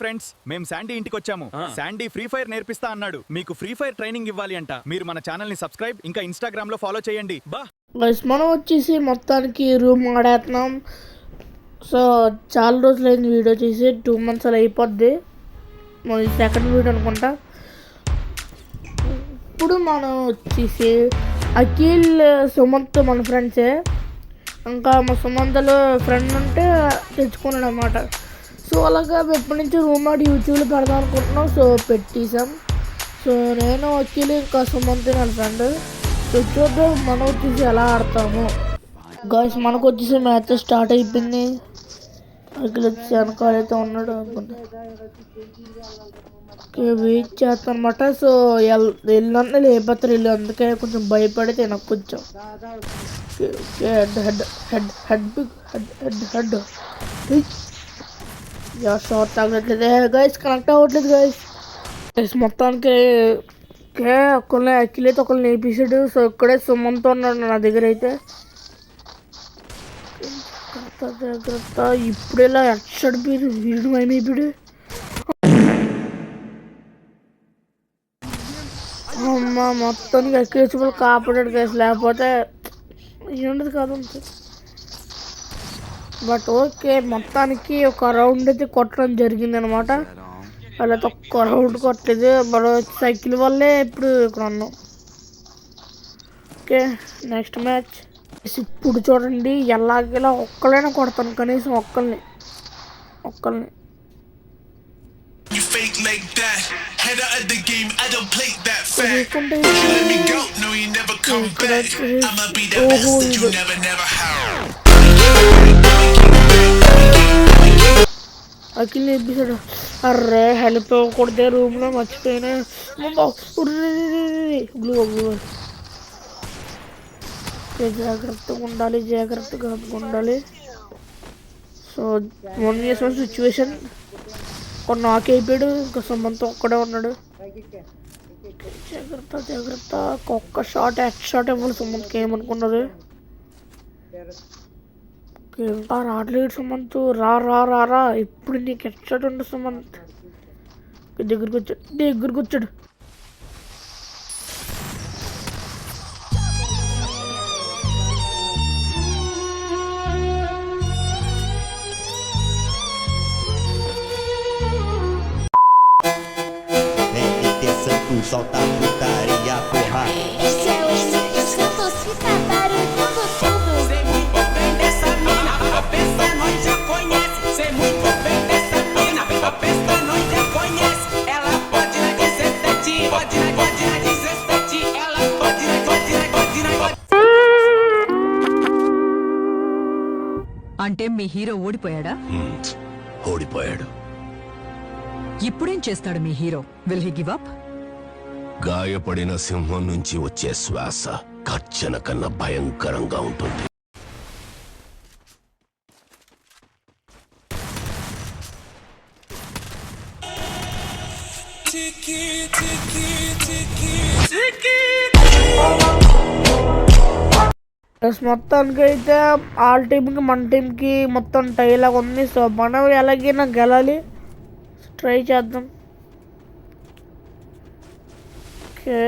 Friends, మేము Sandy ఇంటికి వచ్చాము. శాండీ ఫ్రీ ఫైర్ నేర్పిస్తా అన్నాడు. మీకు ఫ్రీ ఫైర్ ట్రైనింగ్ ఇవ్వాలి అంట. మీరు మన ఛానల్ ని సబ్స్క్రైబ్ ఇంకా ఇన్స్టాగ్రామ్ లో ఫాలో చేయండి. మనం వచ్చేసి మొత్తానికి రూమ్ ఆడేస్తున్నాం. సో చాలా రోజులైంది వీడియో చేసి, 2 months అలా అయిపోద్ది. మన సెకండ్ వీడియో అనుకుంటా. ఇప్పుడు మనం వచ్చేసి అఖిల్, సుమంత్ మన ఫ్రెండ్సే. ఇంకా మా సుమంత్లో ఫ్రెండ్ ఉంటే తెచ్చుకున్నాడు అన్నమాట. సో అలాగా ఎప్పటి నుంచి రూమ్ ఆడి యూట్యూబ్లో పెడదాం అనుకుంటున్నాం. సో పెట్టేసాం. సో నేను అఖిల్ ఇంకా సుమంత్ నా ఫ్రెండ్. సో చూద్దాం మనం వచ్చేసి ఎలా ఆడతాము. గాయస్ మనకు వచ్చేసి మ్యాచ్ స్టార్ట్ అయిపోయింది. అఖిల్ వచ్చి వెనకాలైతే ఉన్నాడు అనుకుంటా. వెయిట్ చేస్తాను అనమాట. సో వెళ్ళంటే లేకపోతారు వీళ్ళు, అందుకే కొంచెం భయపడి తినకు కొంచెం. Head head head head head head head short తగ్గట్లేదు గైస్, కనెక్ట్ అవ్వట్లేదు గైస్. మొత్తానికి ఒకళ్ళని అఖిల్ అయితే ఒకళ్ళు నేర్పించాడు. సో ఇక్కడే సుమంత్ ఉన్నాడు నా దగ్గర అయితే. జాగ్రత్త ఇప్పుడు ఇలా ఎచ్చడు వీడు మైమైపోయాడు. అమ్మ మొత్తానికి అఖిల్ కాపాడాడు గైస్, లేకపోతే ఉండదు కాదు. బట్ ఓకే, మొత్తానికి ఒక రౌండ్ అయితే కొట్టడం జరిగింది అనమాట. అలా ఒక్క రౌండ్ కొట్టలేదు, మన సైకిల్ వల్లే ఇప్పుడు ఇక్కడ ఉన్నాం. Okay next match. ఇప్పుడు చూడండి ఎలాగైనా ఒక్కలైనా కొడతాను, కనీసం ఒక్కల్ని. అఖిల్ నేర్పించాడు. అర్రే హెల్ప్ కొడితే రూమ్లో మర్చిపోయినా. జాగ్రత్తగా ఉండాలి. So 1 year situation. ఒక నాక్ అయిపోయాడు, ఇంకా సుమంత్ ఒక్కడే ఉన్నాడు. జాగ్రత్త ఒక్క షాట్, హెడ్ షాట్ ఇవ్వాలి సుమంత్కి. ఏమనుకున్నది ఇంకా రావట్లేదు సుమంత్. రా ఇప్పుడు నీకు హెడ్ షాట్ ఉండు సుమంత్. దగ్గరికి వచ్చాడు. Solta a putaria, porra. Esse é o Motocicleta barulhando tudo. Sei muito bem dessa mina, a peça nós já conhece. Sei muito bem dessa mina, a peça nós já conhece. Ela pode na 17, pode na 17. Ela pode na. అంటే మీ hero ఓడిపోయాడా? ఓడిపోయాడు. ఇప్పుడేం చేస్తాడు మీ hero? Will he give up? గాయపడిన సింహం నుంచి వచ్చే శ్వాస గర్జన కన్నా భయంకరంగా ఉంటుంది. మొత్తానికి అయితే ఆల్ టీంకి మన టీంకి మొత్తం టైలాగా ఉంది. సో మనం ఎలాగైనా గెలాలి, ట్రై చేద్దాం. ఓకే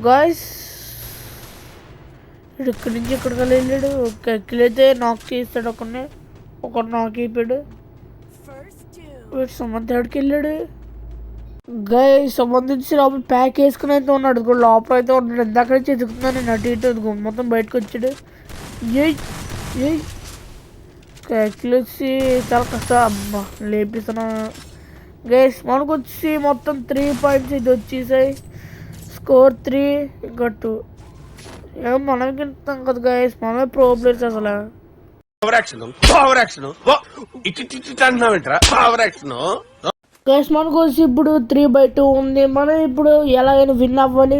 గాయస్, ఇక్కడి నుంచి ఇక్కడికి వెళ్ళాడు. ఓకే అఖిల్ అయితే నాక్ చేస్తాడు, ఒకడు నాక్ అయిపోయాడు. సుమంత్ ఎక్కడికి వెళ్ళాడు గాయస్? సంబంధించి లోపల ప్యాక్ వేసుకుని అయితే ఉన్నాడు. లోపల అయితే ఉన్నాడు. ఇందాక నుంచి ఎదుగుతున్నాను నేను అటు ఇటు. మొత్తం బయటకు వచ్చాడు. అఖిల్ వచ్చి చాలా కష్టం. అబ్బా లేపిస్తున్నా గైస్. మనకు వచ్చి మొత్తం 3 points ఇది వచ్చేసాయి. స్కోర్ 3 ఇంకా 2. ఏమో మనకి ఇంటాం కదా గైస్, మనమే ప్రో ప్లేయర్స్ అసలు. గైస్ మనకు వచ్చి ఇప్పుడు 3/2 ఉంది. మనం ఇప్పుడు ఎలాగైనా విన్ అవ్వాలి.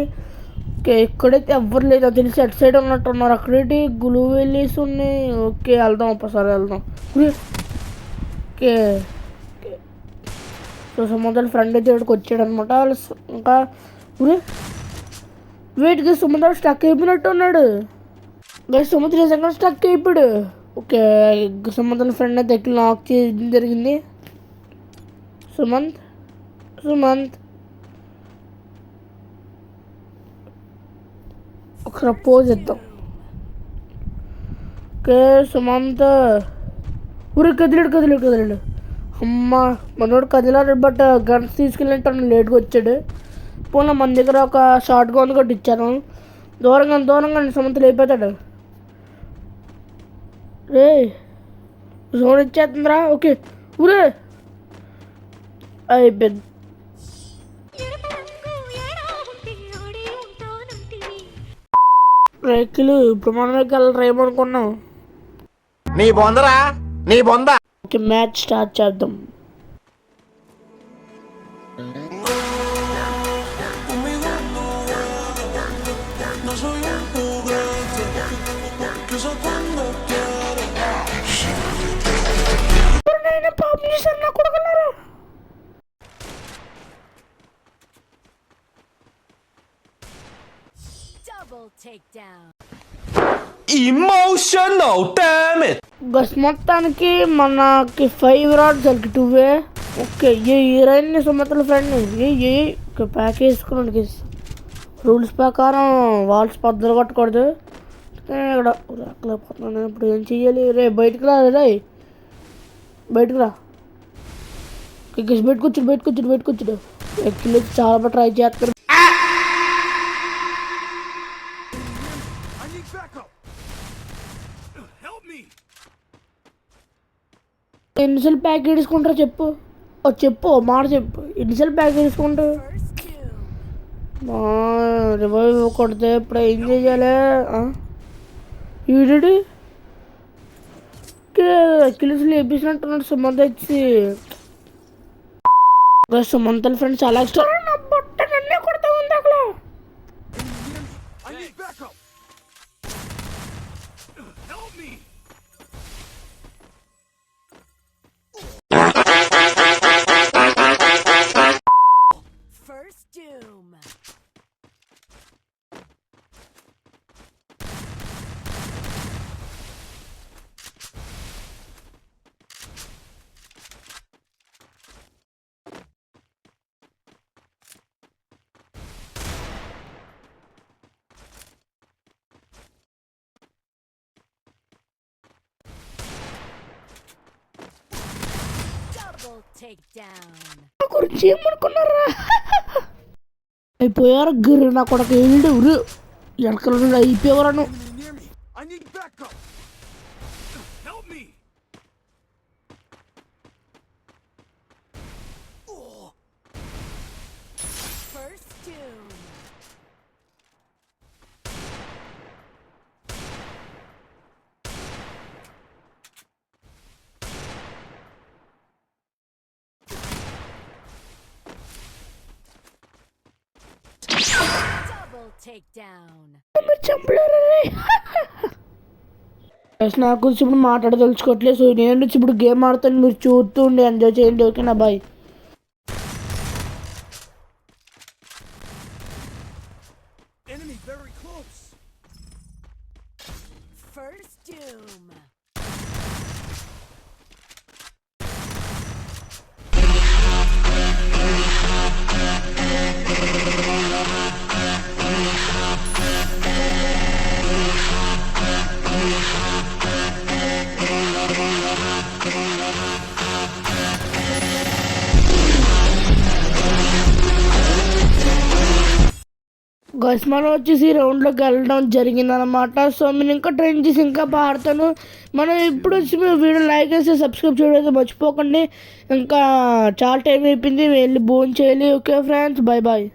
ఓకే ఎక్కడైతే ఎవ్వరు లేదు తెలిసి అటు సైడ్ ఉన్నట్టున్నారు. అక్కడైతే గ్లూ వెళ్ళేసి ఉన్నాయి. ఓకే వెళ్దాం, ఒక్కసారి వెళ్దాం. ఓకే సో సుమంత్ ఫ్రెండ్ అయితే ఇక్కడికి వచ్చాడు అనమాట. ఇంకా వెయిట్గా సుమంత్ స్టక్ అయిపోయినట్టు ఉన్నాడు. సుమంత్ నిజంగా స్టక్ అయిపోయాడు. ఓకే, సుమంత్ ఫ్రెండ్ అయితే ఎక్కి లాక్ చేయడం జరిగింది. సుమంత్ ఒకసారి పోజ్ ఇద్దాం. ఓకే సుమంత్ ఊరి కదిలాడు. అమ్మ మనోడు కదిలాడు, బట్ గన్స్ తీసుకెళ్ళినట్టు లేట్గా వచ్చాడు. పోనీ మన దగ్గర ఒక షార్ట్ గన్ కూడా ఇచ్చాను. దూరంగా సుమంత్ లేకపోతాడు. రే జోన్ ఇచ్చేస్తుందిరా. ఓకే ఊరే అయిపోయింది. రేకిలు ఇప్పుడు మనమే కలర్ ఏమనుకున్నాం. ఓకే మ్యాచ్ స్టార్ట్ చేద్దాం. Double takedown. గస్ మొత్తానికి మనకి 5 రాడ్స్ వాళ్ళకి 2. ఓకే ఏ హీరోయిన్ సుమంత్ల ఫ్రెండ్ ప్యాక్ వేసుకున్నాడు. రూల్స్ ప్రకారం వాల్స్ పద్దలు కొట్టకూడదు. ఇక్కడ రాకపోతున్నాను. ఇప్పుడు ఏం చెయ్యాలి? రే బయటకు రా. బయటకు వచ్చాడు. ఎక్కిలో చాలా బాగా ట్రై చేస్తారు. ఎన్నిసార్లు ప్యాక్ వేసుకుంటారో చెప్పు మాట చెప్పు. ఎన్నిసార్లు ప్యాక్ వేసుకుంటారు? రివైవ్ కొడితే ఇప్పుడు ఏం చేయాలి? వీడు కిలిస్ లేపించినట్టున్నాడు సుమంత్ వచ్చి. సుమంత్ ఫ్రెండ్స్ చాలా ఇష్టం. బొట్టనన్నీ కొడతా ఉంది అక్కడ. First doom. Double takedown. గురించి ఏమనుకున్నారా? అయిపోయారు గిర్రు నా కొడుకు. ఏడు ఊరు వెనకాల నుండి అయిపోయేవారు. First doom. Double takedown. నా గురించి ఇప్పుడు మాట్లాడదలుచుకోవట్లేదు. సో నేను నుంచి ఇప్పుడు గేమ్ ఆడుతాను. మీరు చూస్తూ ఉండి ఎంజాయ్ చేయండి. ఓకేనా బాయ్. First doom. గైస్ మనం వచ్చేసి రౌండ్లోకి వెళ్ళడం జరిగిందనమాట. సో నేను ఇంకా ట్రైన్ చేసి ఇంకా పాడతాను. మనం ఇప్పుడు వచ్చి మీరు వీడియో లైక్ చేసి సబ్స్క్రైబ్ చేయడం అయితే మర్చిపోకండి. ఇంకా చాలా టైం అయిపోయింది, వెళ్ళి భోజనం చేయాలి. Okay friends, bye bye.